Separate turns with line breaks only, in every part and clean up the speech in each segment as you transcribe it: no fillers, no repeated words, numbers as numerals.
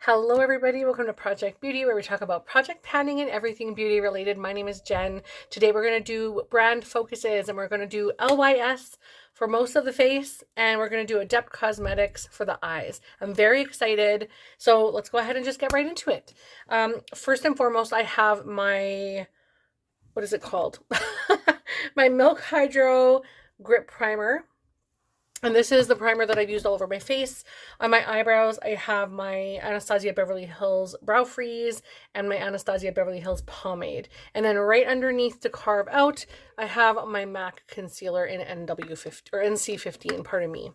Hello everybody, welcome to Project Beauty, where we talk about project planning and everything beauty related. My name is Jen. Today we're going to do brand focuses and we're going to do LYS for most of the face and we're going to do Adept Cosmetics for the eyes. I'm very excited, so let's go ahead and just get right into it. First and foremost, I have my, what is it called? My Milk Hydro Grip Primer. And this is the primer that I've used all over my face. On my eyebrows, I have my Anastasia Beverly Hills Brow Freeze and my Anastasia Beverly Hills Pomade. And then right underneath to carve out, I have my MAC Concealer in NW50 or NC15, pardon me.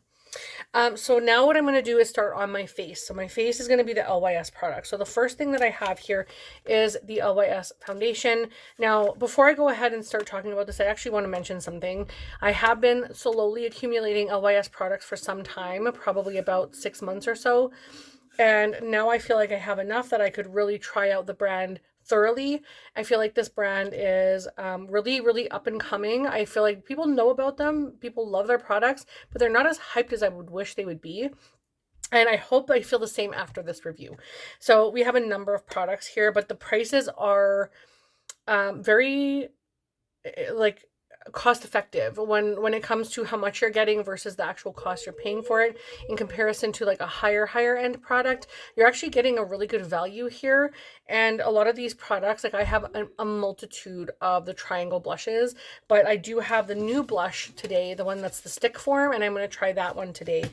So now what I'm going to do is start on my face. So my face is going to be the LYS product. So the first thing that I have here is the LYS foundation. Now, before I go ahead and start talking about this, I actually want to mention something. I have been slowly accumulating LYS products for some time, probably about 6 months or so. And now I feel like I have enough that I could really try out the brand thoroughly. I feel like this brand is really up and coming. I feel like people know about them, people love their products, but they're not as hyped as I would wish they would be. And I hope I feel the same after this review. So we have a number of products here, but the prices are very like cost effective when it comes to how much you're getting versus the actual cost you're paying for it in comparison to like a higher end product. You're actually getting a really good value here. And a lot of these products, like I have a multitude of the triangle blushes, but I do have the new blush today, the one that's the stick form, and I'm going to try that one today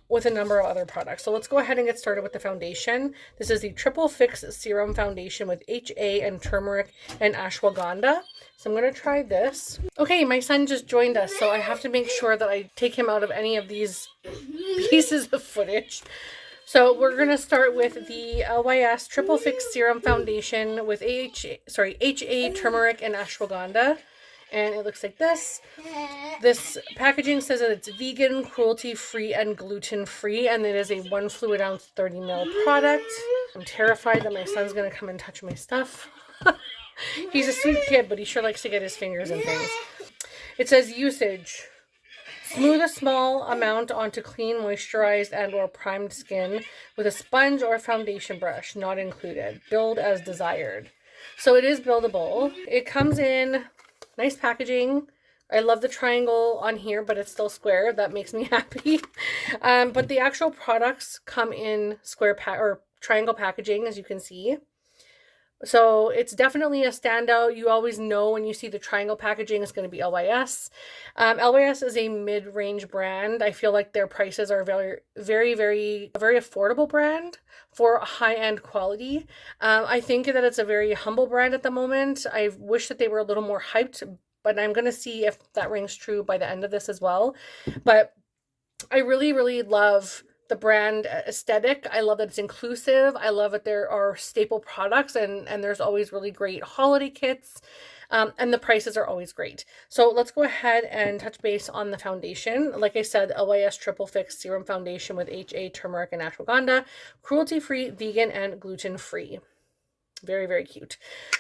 with a number of other products. So let's go ahead and get started with the foundation. This is the Triple Fix Serum Foundation with HA and turmeric and ashwagandha. So I'm going to try this. Okay, my son just joined us, so I have to make sure that I take him out of any of these pieces of footage. So we're going to start with the LYS Triple Fix Serum Foundation with HA, turmeric, and ashwagandha. And it looks like this. This packaging says that it's vegan, cruelty-free, and gluten-free, and it is a 1 fluid ounce 30 ml product. I'm terrified that my son's going to come and touch my stuff. He's a sweet kid, but he sure likes to get his fingers in things. It says usage. Smooth a small amount onto clean, moisturized, and or primed skin with a sponge or foundation brush, not included. Build as desired. So it is buildable. It comes in nice packaging. I love the triangle on here, but it's still square. That makes me happy. But the actual products come in square or triangle packaging, as you can see. So it's definitely a standout. You always know when you see the triangle packaging, it's going to be LYS. LYS is a mid-range brand. I feel like their prices are very affordable brand for high-end quality. I think that it's a very humble brand at the moment. I wish that they were a little more hyped, but I'm going to see if that rings true by the end of this as well. But I really love the brand aesthetic. I love that it's inclusive. I love that there are staple products and there's always really great holiday kits. And the prices are always great. So let's go ahead and touch base on the foundation. Like I said, LYS Triple Fix Serum Foundation with HA, turmeric, and ashwagandha. Cruelty-free, vegan, and gluten-free. Very cute.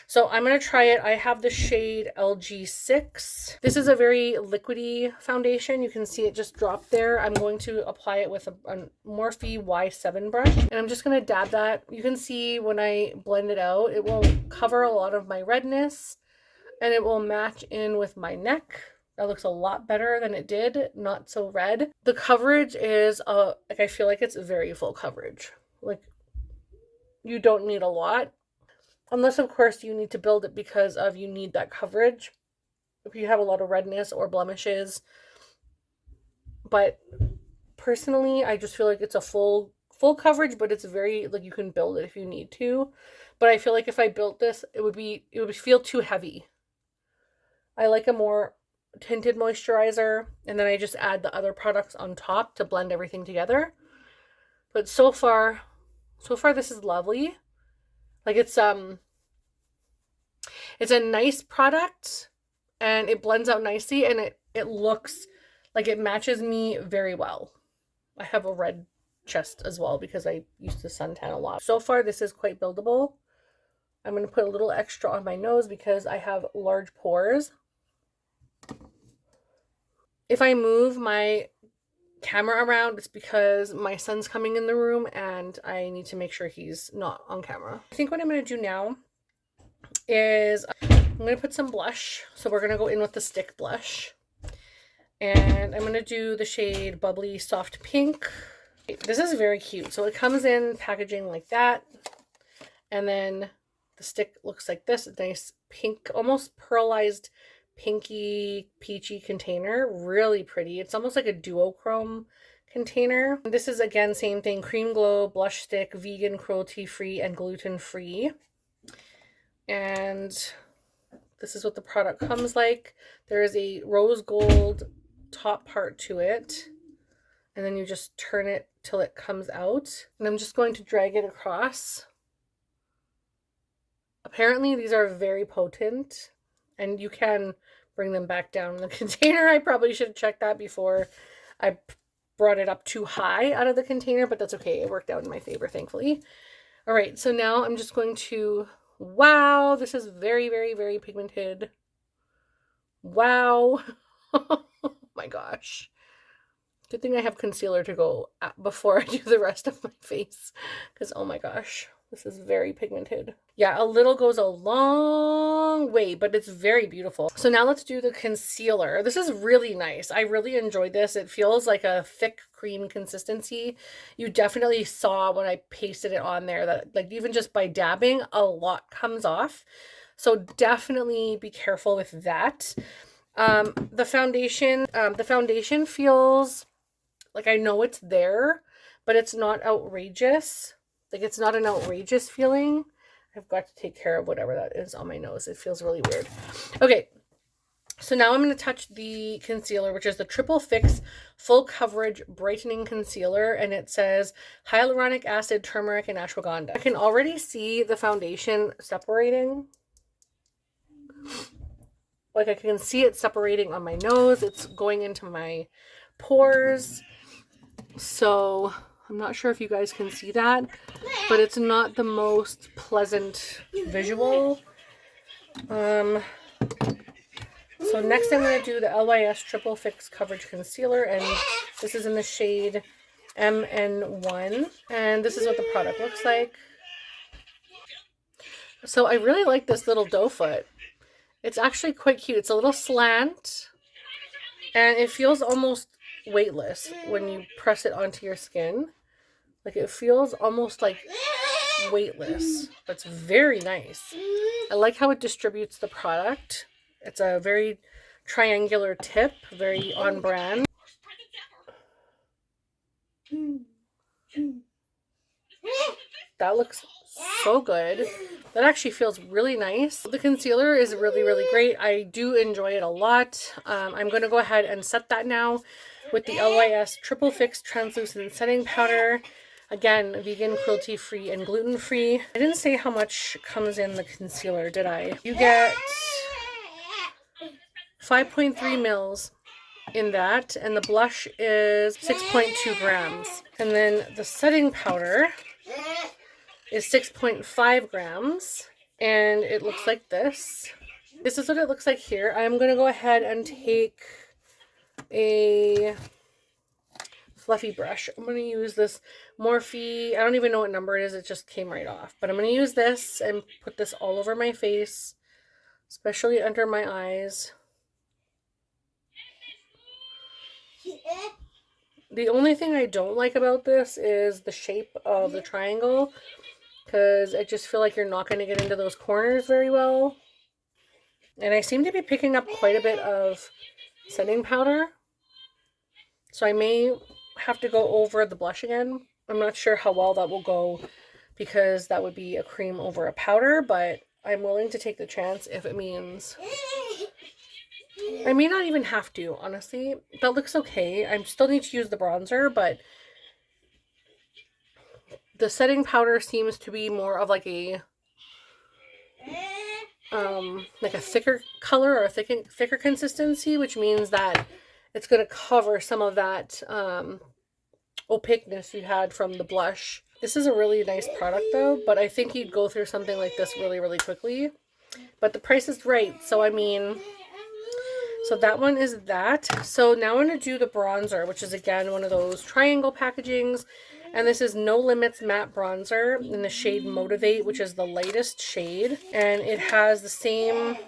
So I'm going to try it. I have the shade LG6. This is a very liquidy foundation. You can see it just dropped there. I'm going to apply it with a Morphe Y7 brush. And I'm just going to dab that. You can see when I blend it out, it will cover a lot of my redness. And it will match in with my neck. That looks a lot better than it did. Not so red. The coverage is, like I feel like it's very full coverage. Like, you don't need a lot. Unless, of course, you need to build it because you need that coverage. If you have a lot of redness or blemishes. But personally, I just feel like it's a full coverage, but it's very, like, you can build it if you need to. But I feel like if I built this, it would feel too heavy. I like a more tinted moisturizer, and then I just add the other products on top to blend everything together. But so far this is lovely. Like it's a nice product and it blends out nicely and it looks like it matches me very well. I have a red chest as well because I used to suntan a lot. So far this is quite buildable. I'm going to put a little extra on my nose because I have large pores. If I move my camera around, it's because my son's coming in the room and I need to make sure he's not on camera. I think what I'm going to do now is I'm going to put some blush. So we're going to go in with the stick blush. And I'm going to do the shade Bubbly Soft Pink. This is very cute. So it comes in packaging like that. And then the stick looks like this. A nice pink, almost pearlized, pinky, peachy container. Really pretty. It's almost like a duochrome container. This is, again, same thing. Cream Glow Blush Stick, vegan, cruelty-free, and gluten-free. And this is what the product comes like. There is a rose gold top part to it. And then you just turn it till it comes out. And I'm just going to drag it across. Apparently these are very potent and you can bring them back down in the container. I probably should have checked that before I brought it up too high out of the container, but that's okay. It worked out in my favor, thankfully. All right, so now I'm just going to, wow, this is very, very, very pigmented. Wow. Oh my gosh. Good thing I have concealer to go before I do the rest of my face, because oh my gosh, this is very pigmented. Yeah, a little goes a long way, but it's very beautiful. So now let's do the concealer. This is really nice. I really enjoyed this. It feels like a thick cream consistency. You definitely saw when I pasted it on there that, like, even just by dabbing, a lot comes off. So definitely be careful with that. The foundation feels like, I know it's there, but it's not outrageous. Like, it's not an outrageous feeling. I've got to take care of whatever that is on my nose. It feels really weird. Okay, so now I'm going to touch the concealer, which is the Triple Fix Full Coverage Brightening Concealer, and it says hyaluronic acid, turmeric, and ashwagandha. I can already see the foundation separating. Like, I can see it separating on my nose. It's going into my pores. So I'm not sure if you guys can see that, but it's not the most pleasant visual. So next I'm going to do the LYS Triple Fix Coverage Concealer, and this is in the shade MN1, and this is what the product looks like. So I really like this little doe foot. It's actually quite cute. It's a little slant, and it feels almost weightless when you press it onto your skin. Like, it feels almost like weightless, but it's very nice. I like how it distributes the product. It's a very triangular tip, very on brand. That looks so good. That actually feels really nice. The concealer is really, really great. I do enjoy it a lot. I'm going to go ahead and set that now with the LYS Triple Fix Translucent Setting Powder. Again, vegan, cruelty-free, and gluten-free. I didn't say how much comes in the concealer, did I? You get 5.3 mils in that, and the blush is 6.2 grams. And then the setting powder is 6.5 grams, and it looks like this. This is what it looks like here. I'm going to go ahead and take a fluffy brush. I'm going to use this Morphe. I don't even know what number it is. It just came right off. But I'm going to use this and put this all over my face, especially under my eyes. The only thing I don't like about this is the shape of the triangle, because I just feel like you're not going to get into those corners very well. And I seem to be picking up quite a bit of setting powder, so I may have to go over the blush again. I'm not sure how well that will go, because that would be a cream over a powder, but I'm willing to take the chance if it means... I may not even have to, honestly. That looks okay. I still need to use the bronzer, but the setting powder seems to be more of like a thicker color, or a thicker consistency, which means that it's going to cover some of that opaqueness you had from the blush. This is a really nice product though, but I think you'd go through something like this really, really quickly. But the price is right, so I mean, So that one is that. So now I'm going to do the bronzer, which is again one of those triangle packagings. And this is No Limits Matte Bronzer in the shade Motivate, which is the lightest shade. And it has the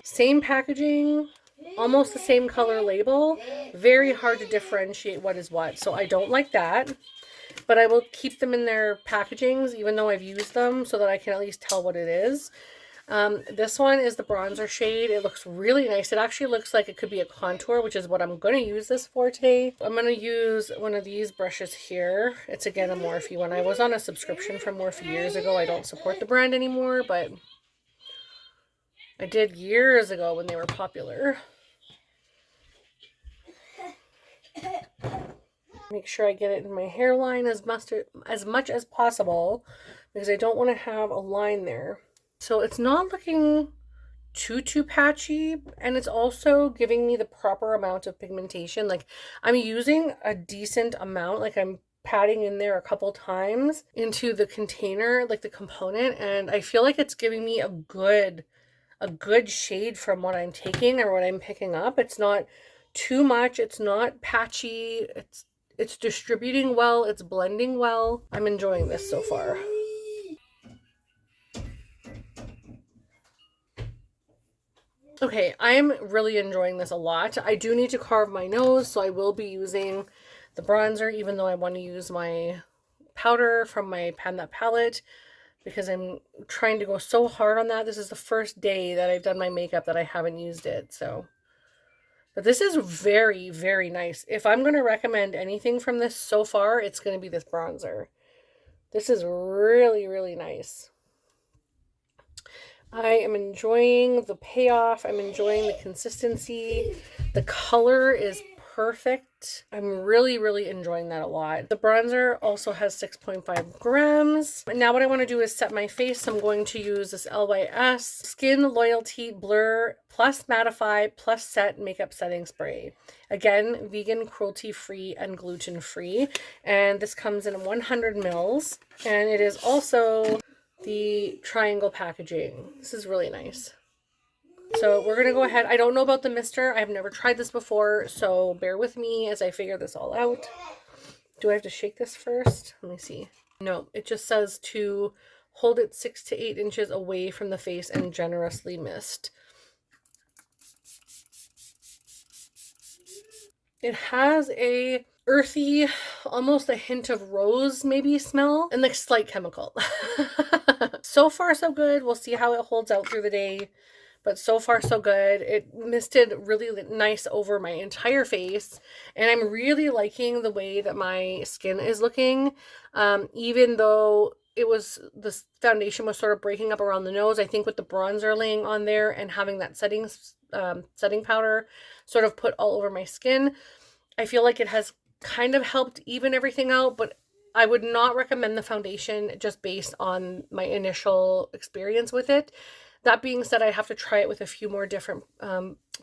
same packaging, almost the same color label. Very hard to differentiate what is what. So I don't like that. But I will keep them in their packagings, even though I've used them, so that I can at least tell what it is. This one is the bronzer shade. It looks really nice. It actually looks like it could be a contour, which is what I'm going to use this for today. I'm going to use one of these brushes here. It's again a Morphe one. I was on a subscription from Morphe years ago. I don't support the brand anymore, but I did years ago when they were popular. Make sure I get it in my hairline as much as possible, because I don't want to have a line there. So it's not looking too patchy, and it's also giving me the proper amount of pigmentation. Like, I'm using a decent amount, like I'm patting in there a couple times into the container, like the component, and I feel like it's giving me a good shade from what I'm taking or what I'm picking up. It's not too much, it's not patchy, it's distributing well, it's blending well. I'm enjoying this so far. Okay, I'm really enjoying this a lot. I do need to carve my nose, so I will be using the bronzer, even though I want to use my powder from my Pan That palette, because I'm trying to go so hard on that. This is the first day that I've done my makeup that I haven't used it, so. But this is very, very nice. If I'm going to recommend anything from this so far, it's going to be this bronzer. This is really, really nice. I am enjoying the payoff. I'm enjoying the consistency. The color is perfect. I'm really, really enjoying that a lot. The bronzer also has 6.5 grams. And now what I want to do is set my face. I'm going to use this LYS Skin Loyalty Blur Plus Mattify Plus Set Makeup Setting Spray. Again, vegan, cruelty-free, and gluten-free. And this comes in 100 mils. And it is also the triangle packaging. This is really nice. So we're going to go ahead. I don't know about the mister. I've never tried this before, so bear with me as I figure this all out. Do I have to shake this first? Let me see. No, it just says to hold it 6 to 8 inches away from the face and generously mist. It has a earthy, almost a hint of rose maybe smell, and like slight chemical. So far so good. We'll see how it holds out through the day, but so far so good. It misted really nice over my entire face, and I'm really liking the way that my skin is looking. Even though the foundation was sort of breaking up around the nose, I think with the bronzer laying on there and having that setting powder sort of put all over my skin, I feel like it has kind of helped even everything out, but I would not recommend the foundation just based on my initial experience with it. That being said, I have to try it with a few more different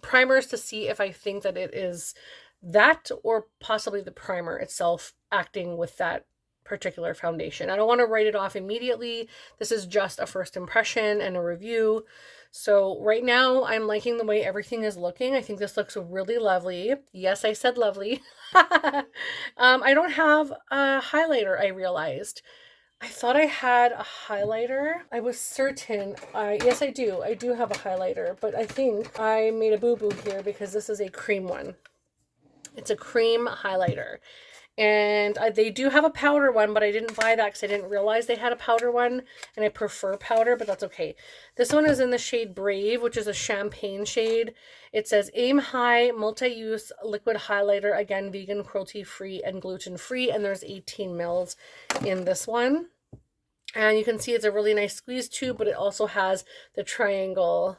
primers to see if I think that it is that or possibly the primer itself acting with that particular foundation. I don't want to write it off immediately. This is just a first impression and a review. So right now I'm liking the way everything is looking. I think this looks really lovely. Yes, I said lovely. I don't have a highlighter, I realized. I thought I had a highlighter. I was certain. Yes, I do. I do have a highlighter, but I think I made a boo-boo here because this is a cream one. It's a cream highlighter. And they do have a powder one, but I didn't buy that because I didn't realize they had a powder one, and I prefer powder, but that's okay. This one is in the shade Brave, which is a champagne shade. It says Aim High Multi-Use Liquid Highlighter, again, vegan, cruelty-free, and gluten-free, and there's 18 mils in this one. And you can see it's a really nice squeeze tube, but it also has the triangle.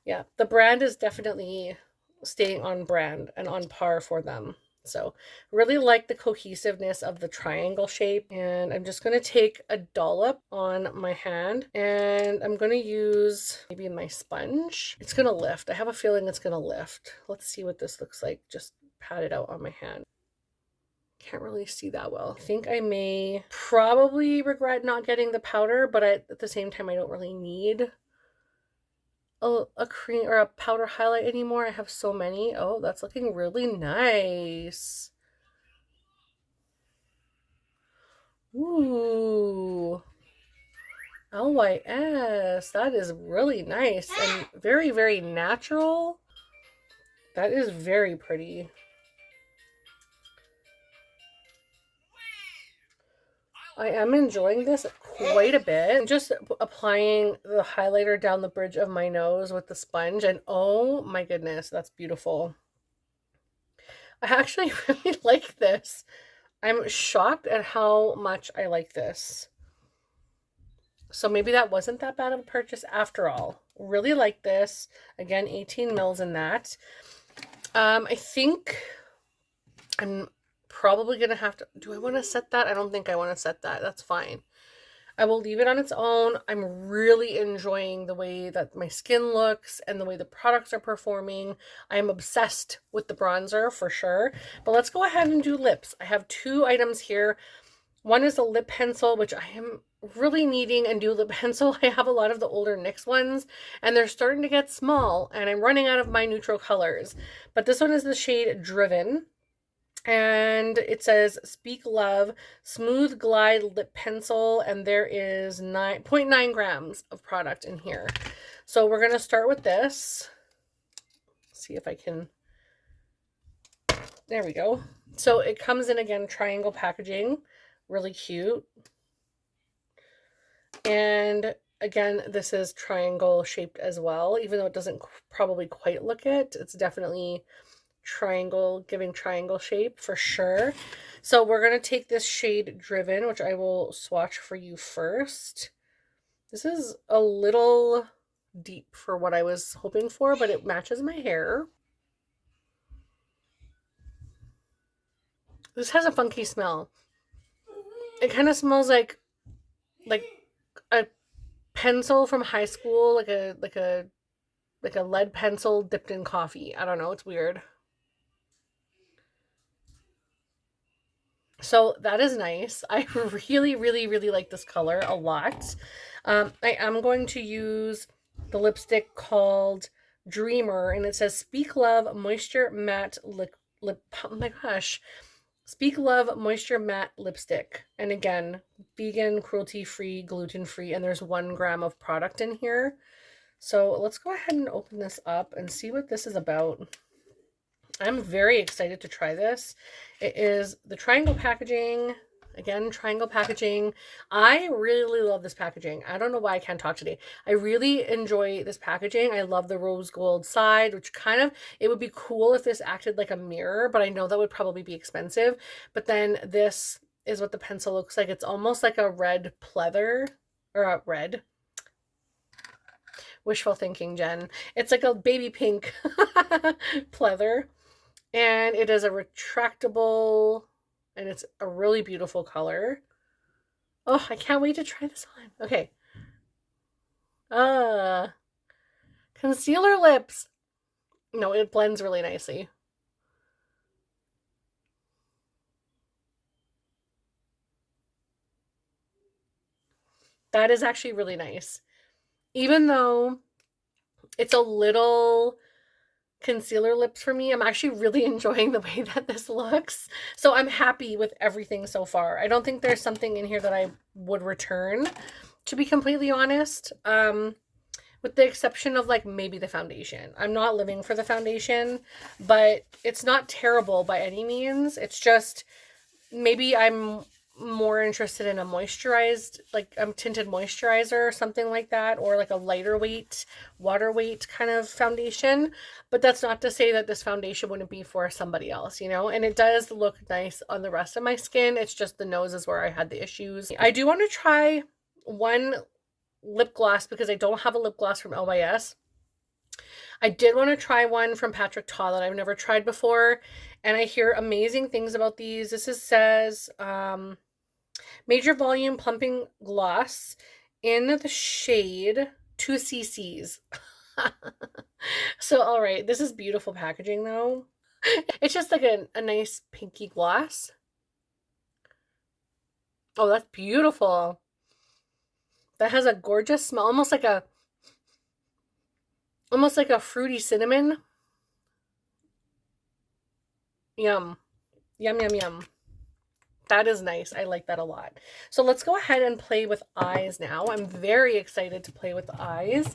Yeah, the brand is definitely staying on brand and on par for them. So really like the cohesiveness of the triangle shape. And I'm just going to take a dollop on my hand, and I'm going to use maybe my sponge. It's going to lift. I have a feeling it's going to lift. Let's see what this looks like. Just pat it out on my hand. Can't really see that well. I think I may probably regret not getting the powder, but at the same time, I don't really need a cream or a powder highlight anymore. I have so many. Oh, that's looking really nice. Ooh, LYS. That is really nice and very, very natural. That is very pretty. I am enjoying this quite a bit. I'm just applying the highlighter down the bridge of my nose with the sponge, and oh my goodness, that's beautiful. I actually really like this. I'm shocked at how much I like this. So maybe that wasn't that bad of a purchase after all. Really like this. Again, 18 mils in that. I think I'm probably going to have to... Do I want to set that? I don't think I want to set that. That's fine. I will leave it on its own. I'm really enjoying the way that my skin looks and the way the products are performing. I am obsessed with the bronzer for sure. But let's go ahead and do lips. I have two items here. One is a lip pencil, which I am really needing a new lip pencil. I have a lot of the older NYX ones, and they're starting to get small, and I'm running out of my neutral colors. But this one is the shade Driven. And it says Speak Love Smooth Glide Lip Pencil, and there is 9.9 grams of product in here. So we're going to start with this. See if I can... There we go. So it comes in, again, triangle packaging. Really cute. And again, this is triangle shaped as well, even though it doesn't probably quite look it. It's definitely triangle, giving triangle shape for sure. So we're going to take this shade Driven, which I will swatch for you first. This is a little deep for what I was hoping for, but it matches my hair. This has a funky smell. It kind of smells like a pencil from high school, like a lead pencil dipped in coffee. I don't know, it's weird. So that is nice. I really, really, really like this color a lot. I am going to use the lipstick called Dreamer, and it says Speak Love Moisture Matte Lip. Oh my gosh. Speak Love Moisture Matte Lipstick. And again, vegan, cruelty-free, gluten-free, and there's 1 gram of product in here. So let's go ahead and open this up and see what this is about. I'm very excited to try this. It is the triangle packaging. Again, triangle packaging. I really love this packaging. I don't know why I can't talk today. I really enjoy this packaging. I love the rose gold side, which kind of, it would be cool if this acted like a mirror, but I know that would probably be expensive. But then this is what the pencil looks like. It's almost like a red pleather, or a red. Wishful thinking, Jen. It's like a baby pink pleather. And it is a retractable, and it's a really beautiful color. Oh, I can't wait to try this on. Okay. Concealer lips. No, it blends really nicely. That is actually really nice. Even though it's a little concealer lips for me, I'm actually really enjoying the way that this looks. So I'm happy with everything so far. I don't think there's something in here that I would return, to be completely honest. With the exception of like maybe the foundation. I'm not living for the foundation, but it's not terrible by any means. It's just maybe I'm more interested in a moisturized, like a tinted moisturizer or something like that, or like a lighter weight, water weight kind of foundation. But that's not to say that this foundation wouldn't be for somebody else, you know? And it does look nice on the rest of my skin. It's just the nose is where I had the issues. I do want to try one lip gloss because I don't have a lip gloss from LYS. I did want to try one from Patrick Ta that I've never tried before, and I hear amazing things about these. says major volume plumping gloss in the shade 2 cc's. So, all right, this is beautiful packaging though. It's just like a nice pinky gloss. Oh, that's beautiful. That has a gorgeous smell, almost like a almost like a fruity cinnamon. Yum. Yum, yum, yum. That is nice. I like that a lot. So let's go ahead and play with eyes now. I'm very excited to play with the eyes.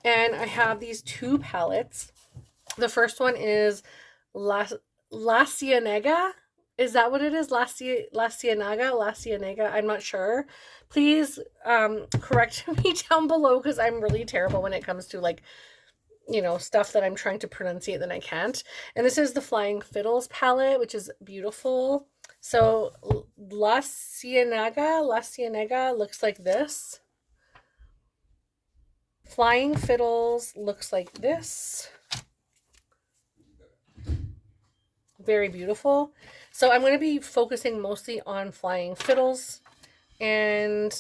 And I have these two palettes. The first one is La Cienaga. Is that what it is? La Cienaga? La Cienaga? I'm not sure. Please correct me down below because I'm really terrible when it comes to like, stuff that I'm trying to pronunciate that I can't. And this is the Flying Fiddles palette, which is beautiful. So La Cienaga looks like this. Flying Fiddles looks like this. Very beautiful. So I'm going to be focusing mostly on Flying Fiddles. And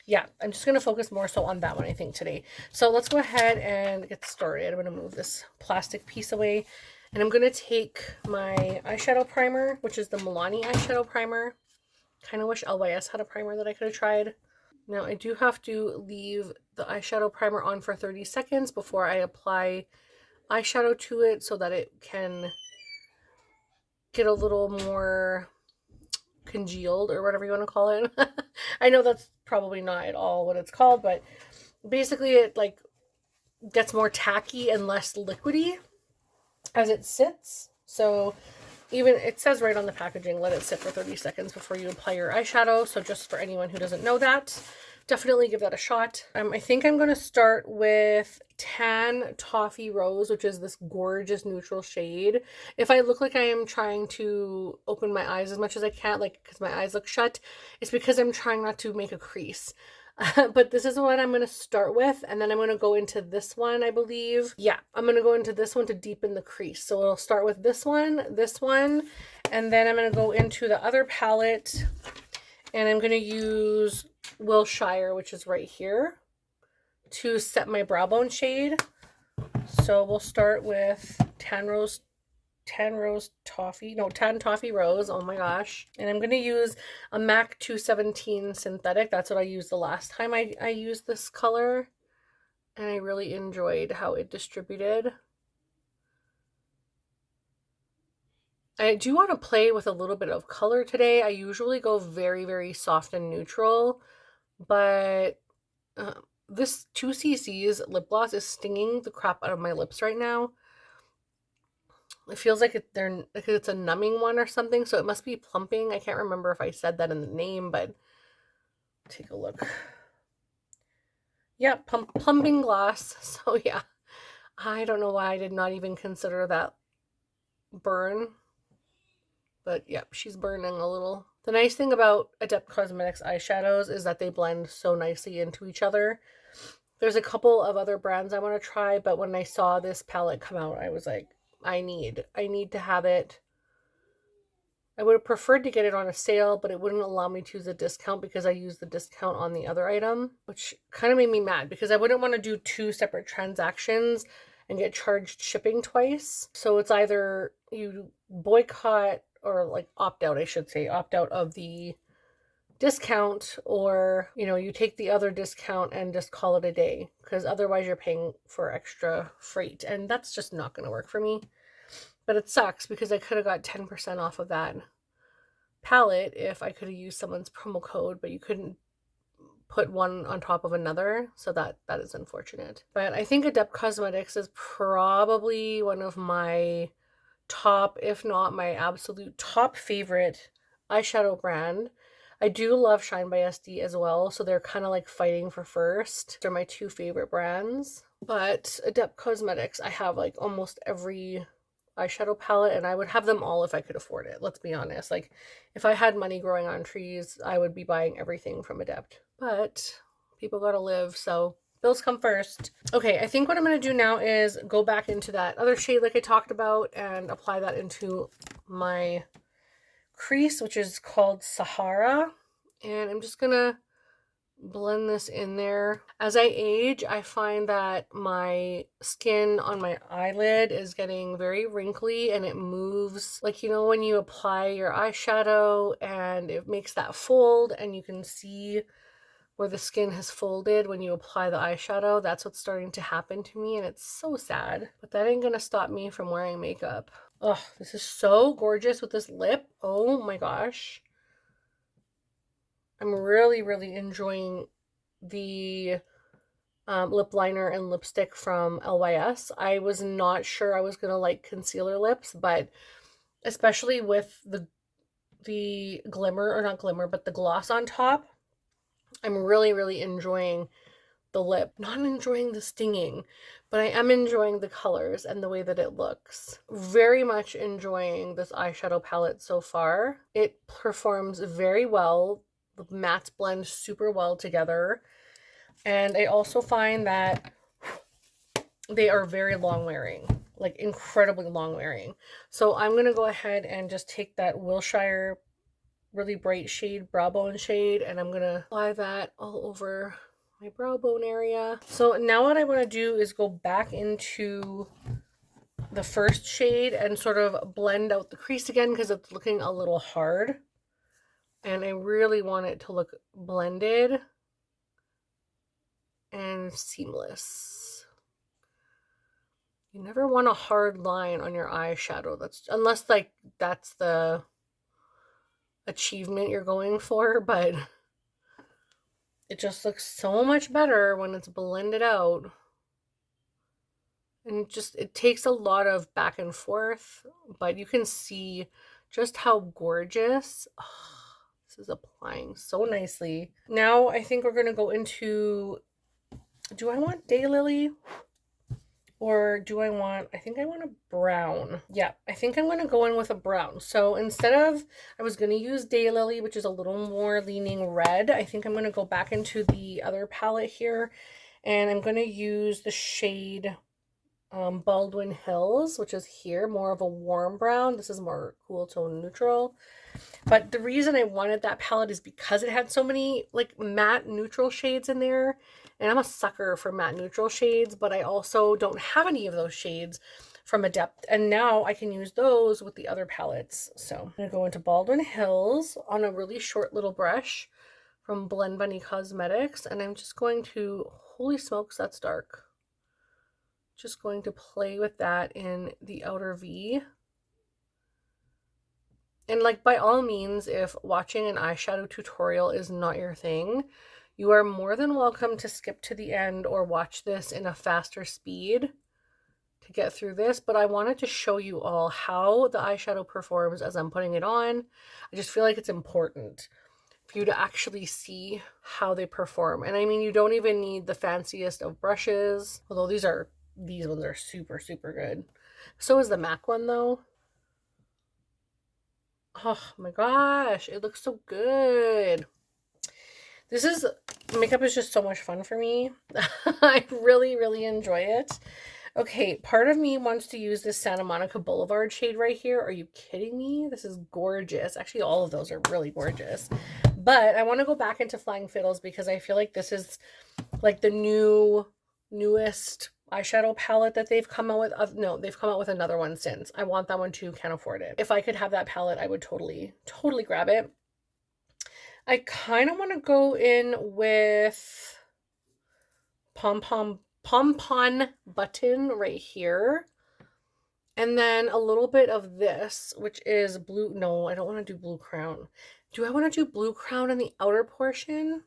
yeah, I'm just going to focus more so on that one, I think, today. So let's go ahead and get started. I'm going to move this plastic piece away. And I'm going to take my eyeshadow primer, which is the Milani eyeshadow primer. Kind of wish LYS had a primer that I could have tried. Now, I do have to leave the eyeshadow primer on for 30 seconds before I apply eyeshadow to it so that it can get a little more congealed or whatever you want to call it. I know that's probably not at all what it's called, but basically it like gets more tacky and less liquidy as it sits. So even it says right on the packaging, let it sit for 30 seconds before you apply your eyeshadow. So just for anyone who doesn't know that, definitely give that a shot. I think I'm going to start with Tan Toffee Rose, which is this gorgeous neutral shade. If I look like I am trying to open my eyes as much as I can, like because my eyes look shut, it's because I'm trying not to make a crease. But this is what I'm going to start with, and then I'm going to go into this one, I believe. Yeah, I'm going to go into this one to deepen the crease. So I'll start with this one, and then I'm going to go into the other palette, and I'm going to use Wilshire, which is right here, to set my brow bone shade. So we'll start with Tan Toffee Rose. Oh my gosh. And I'm going to use a MAC 217 synthetic. That's what I used the last time I used this color. And I really enjoyed how it distributed. I do want to play with a little bit of color today. I usually go very, very soft and neutral, but this 2cc's lip gloss is stinging the crap out of my lips right now. It feels like it's a numbing one or something, so it must be plumping. I can't remember if I said that in the name, but take a look. Yeah, plumping gloss. So yeah, I don't know why I did not even consider that burn. But yep, she's burning a little. The nice thing about Adept Cosmetics eyeshadows is that they blend so nicely into each other. There's a couple of other brands I want to try, but when I saw this palette come out, I was like, I need to have it. I would have preferred to get it on a sale, but it wouldn't allow me to use a discount because I used the discount on the other item, which kind of made me mad because I wouldn't want to do two separate transactions and get charged shipping twice. So it's either you boycott or like opt out, I should say, opt out of the discount, or you take the other discount and just call it a day, because otherwise you're paying for extra freight, and that's just not going to work for me. But it sucks because I could have got 10% off of that palette if I could have used someone's promo code, but you couldn't put one on top of another, so that is unfortunate. But I think Adept Cosmetics is probably one of my top, if not my absolute top favorite eyeshadow brand. I do love Shine by SD as well, so they're kind of like fighting for first. They're my two favorite brands. But Adept Cosmetics, I have like almost every eyeshadow palette, and I would have them all if I could afford it. Let's be honest. Like, if I had money growing on trees, I would be buying everything from Adept. But people gotta live, so bills come first. Okay, I think what I'm going to do now is go back into that other shade like I talked about and apply that into my crease, which is called Sahara. And I'm just going to blend this in there. As I age, I find that my skin on my eyelid is getting very wrinkly and it moves. Like, when you apply your eyeshadow and it makes that fold and you can see where the skin has folded when you apply the eyeshadow. That's what's starting to happen to me, and it's so sad. But that ain't gonna stop me from wearing makeup. Oh, this is so gorgeous with this lip. Oh my gosh. I'm really, really enjoying the lip liner and lipstick from LYS. I was not sure I was gonna like concealer lips, but especially with the glimmer, or not glimmer, but the gloss on top, I'm really, really enjoying the lip. Not enjoying the stinging, but I am enjoying the colors and the way that it looks. Very much enjoying this eyeshadow palette so far. It performs very well. The mattes blend super well together. And I also find that they are very long wearing, like incredibly long wearing. So I'm going to go ahead and just take that Wilshire really bright shade, brow bone shade, and I'm going to apply that all over my brow bone area. So now what I want to do is go back into the first shade and sort of blend out the crease again because it's looking a little hard. And I really want it to look blended and seamless. You never want a hard line on your eyeshadow. Unless like that's the achievement you're going for, but it just looks so much better when it's blended out. And it takes a lot of back and forth, but you can see just how gorgeous this is applying so nicely. Now I think we're going to go into, do I want Daylily? Or do I think I want a brown. Yeah, I think I'm going to go in with a brown. So instead of, I was going to use Daylily, which is a little more leaning red. I think I'm going to go back into the other palette here. And I'm going to use the shade Baldwin Hills, which is here, more of a warm brown. This is more cool tone neutral. But the reason I wanted that palette is because it had so many like matte neutral shades in there. And I'm a sucker for matte neutral shades, but I also don't have any of those shades from Adept. And now I can use those with the other palettes. So I'm going to go into Baldwin Hills on a really short little brush from Blend Bunny Cosmetics. And I'm just going to, holy smokes, that's dark. Just going to play with that in the outer V. And like, by all means, if watching an eyeshadow tutorial is not your thing, you are more than welcome to skip to the end or watch this in a faster speed to get through this. But I wanted to show you all how the eyeshadow performs as I'm putting it on. I just feel like it's important for you to actually see how they perform. And I mean, you don't even need the fanciest of brushes, although these ones are super, super good. So is the MAC one though. Oh my gosh, it looks so good. Makeup is just so much fun for me. I really, really enjoy it. Okay, part of me wants to use this Santa Monica Boulevard shade right here. Are you kidding me? This is gorgeous. Actually, all of those are really gorgeous. But I want to go back into Flying Fiddles because I feel like this is like the newest eyeshadow palette that they've come out with. No, they've come out with another one since. I want that one too, can't afford it. If I could have that palette, I would totally, totally grab it. I kind of want to go in with Pom Pon Button right here. And then a little bit of this, which is blue. No, I don't want to do Blue Crown. Do I want to do Blue Crown in the outer portion?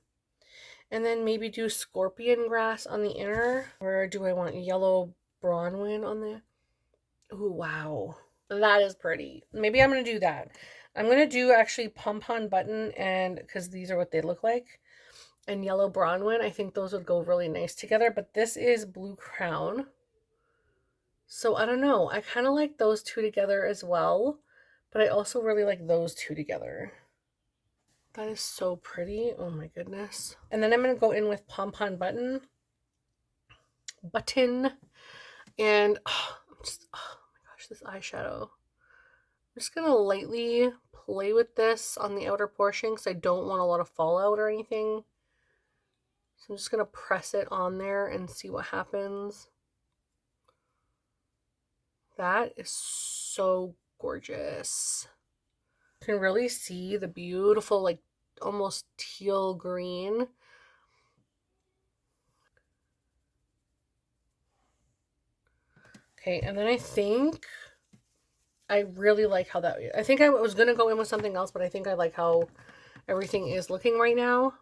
And then maybe do Scorpion Grass on the inner? Or do I want Yellow Bronwyn on the... Ooh, wow. That is pretty. Maybe I'm going to do that. I'm going to do actually Pom Button, and because these are what they look like. And Yellow Bronwyn. I think those would go really nice together. But this is Blue Crown. So I don't know. I kind of like those two together as well. But I also really like those two together. That is so pretty. Oh my goodness. And then I'm going to go in with Pom Button. And oh my gosh, this eyeshadow. I'm just going to lightly play with this on the outer portion because I don't want a lot of fallout or anything. So I'm just going to press it on there and see what happens. That is so gorgeous. You can really see the beautiful, like almost teal green Okay, and then I really like how that, I think I was going to go in with something else, but I think I like how everything is looking right now.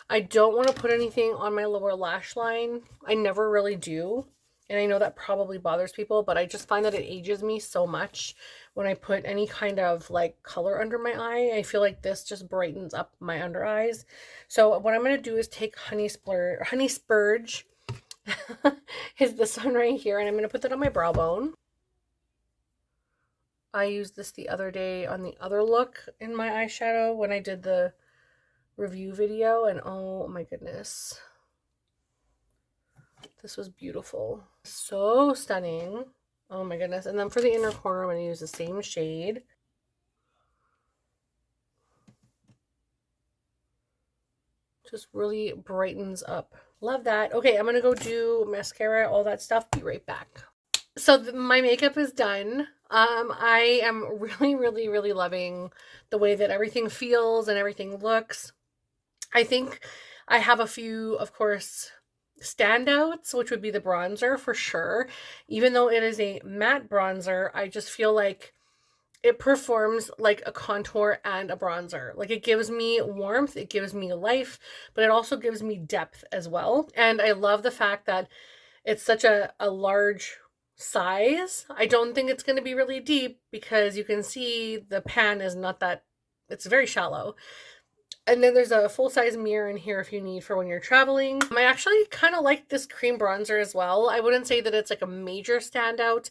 I don't want to put anything on my lower lash line. I never really do. And I know that probably bothers people, but I just find that it ages me so much when I put any kind of like color under my eye. I feel like this just brightens up my under eyes. So what I'm going to do is take Honey Spurge is this one right here, and I'm going to put that on my brow bone. I used this the other day on the other look in my eyeshadow when I did the review video, and oh my goodness, this was beautiful. So stunning. Oh my goodness. And then for the inner corner, I'm going to use the same shade. Just really brightens up. Love that. Okay, I'm going to go do mascara, all that stuff. Be right back. So my makeup is done. I am really, really, really loving the way that everything feels and everything looks. I think I have a few, of course, standouts, which would be the bronzer for sure. Even though it is a matte bronzer, I just feel like it performs like a contour and a bronzer. Like it gives me warmth, it gives me life, but it also gives me depth as well. And I love the fact that it's such a large size. I don't think it's going to be really deep because you can see the pan is not that, it's very shallow. And then there's a full-size mirror in here if you need for when you're traveling. I actually kind of like this cream bronzer as well. I wouldn't say that it's like a major standout,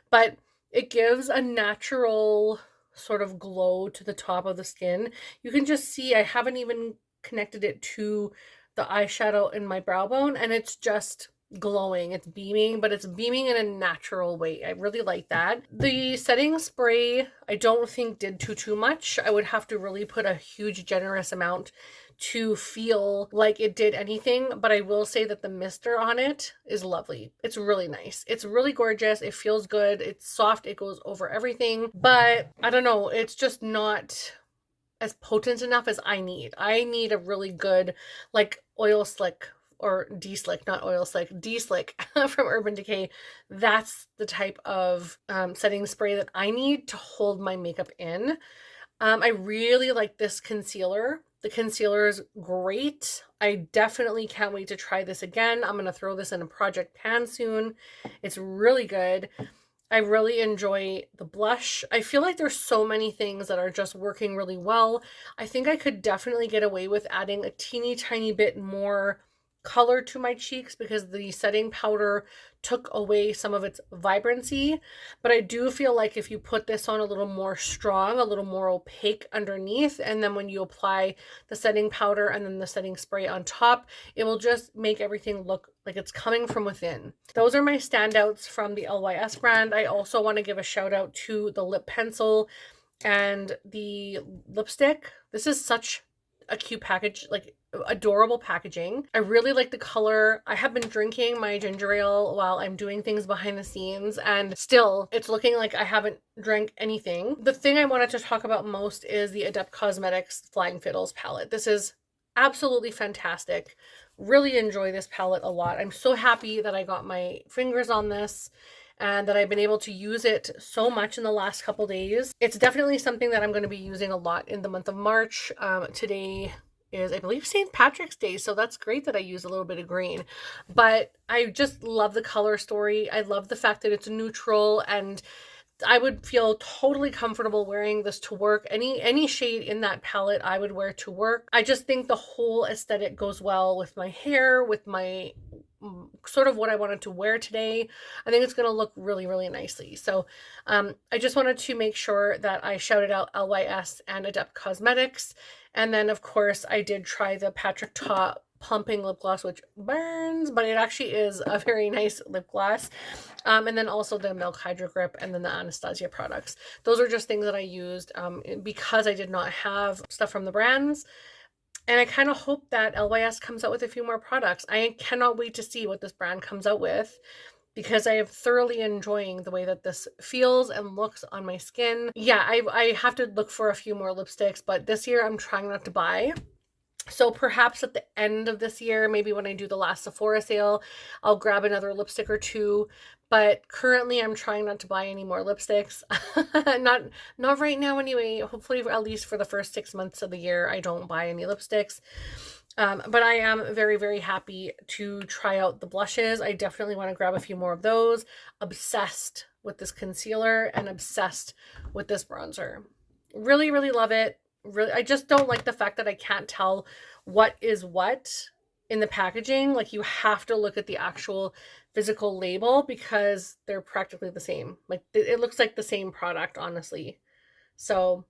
but it gives a natural sort of glow to the top of the skin. You can just see I haven't even connected it to the eyeshadow in my brow bone, and it's just glowing. It's beaming, but it's beaming in a natural way. I really like that. The setting spray I don't think did too much. I would have to really put a huge generous amount to feel like it did anything, but I will say that the mister on it is lovely. It's really nice. It's really gorgeous. It feels good. It's soft. It goes over everything, but I don't know, it's just not as potent enough as I need. I need a really good like oil slick or D-Slick, not oil slick, D-Slick from Urban Decay. That's the type of setting spray that I need to hold my makeup in. I really like this concealer. The concealer is great. I definitely can't wait to try this again. I'm going to throw this in a project pan soon. It's really good. I really enjoy the blush. I feel like there's so many things that are just working really well. I think I could definitely get away with adding a teeny tiny bit more color to my cheeks because the setting powder took away some of its vibrancy, but I do feel like if you put this on a little more strong, a little more opaque underneath, and then when you apply the setting powder and then the setting spray on top, it will just make everything look like it's coming from within. Those are my standouts from the LYS brand. I also want to give a shout out to the lip pencil and the lipstick. This is such a cute package, like adorable packaging. I really like the color. I have been drinking my ginger ale while I'm doing things behind the scenes, and still it's looking like I haven't drank anything. The thing I wanted to talk about most is the Adept Cosmetics Flying Fiddles palette. This is absolutely fantastic. Really enjoy this palette a lot. I'm so happy that I got my fingers on this and that I've been able to use it so much in the last couple days. It's definitely something that I'm going to be using a lot in the month of March. Today is, I believe, St. Patrick's Day, so that's great that I use a little bit of green. But I just love the color story. I love the fact that it's neutral, and I would feel totally comfortable wearing this to work. Any shade in that palette I would wear to work. I just think the whole aesthetic goes well with my hair, with my sort of what I wanted to wear today. I think it's going to look really, really nicely. So I just wanted to make sure that I shouted out LYS and Adept Cosmetics. And then, of course, I did try the Patrick Ta Plumping Lip Gloss, which burns, but it actually is a very nice lip gloss. And then also the Milk Hydro Grip and then the Anastasia products. Those are just things that I used because I did not have stuff from the brands. And I kind of hope that LYS comes out with a few more products. I cannot wait to see what this brand comes out with because I am thoroughly enjoying the way that this feels and looks on my skin. Yeah, I have to look for a few more lipsticks, but this year I'm trying not to buy. So perhaps at the end of this year, maybe when I do the last Sephora sale, I'll grab another lipstick or two. But currently I'm trying not to buy any more lipsticks. Not right now anyway. Hopefully at least for the first 6 months of the year, I don't buy any lipsticks. But I am very, very happy to try out the blushes. I definitely want to grab a few more of those. Obsessed with this concealer and obsessed with this bronzer. Really, really love it. Really, I just don't like the fact that I can't tell what is what in the packaging. Like, you have to look at the actual physical label because they're practically the same. Like, it looks like the same product, honestly. So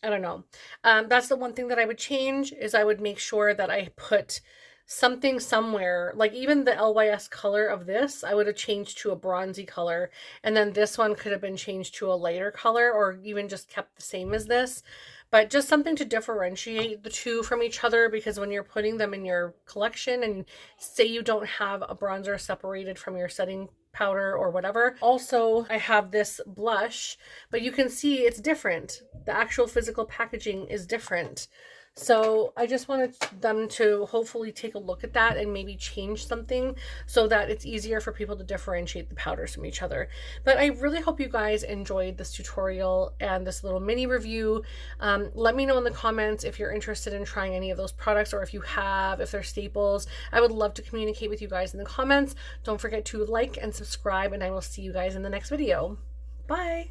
I don't know. That's the one thing that I would change, is I would make sure that I put something somewhere, like even the LYS color of this, I would have changed to a bronzy color. And then this one could have been changed to a lighter color, or even just kept the same as this. But just something to differentiate the two from each other, because when you're putting them in your collection and say you don't have a bronzer separated from your setting powder or whatever. Also, I have this blush, but you can see it's different. The actual physical packaging is different. So I just wanted them to hopefully take a look at that and maybe change something so that it's easier for people to differentiate the powders from each other. But I really hope you guys enjoyed this tutorial and this little mini review. Let me know in the comments if you're interested in trying any of those products, or if you have, if they're staples. I would love to communicate with you guys in the comments. Don't forget to like and subscribe, and I will see you guys in the next video. Bye!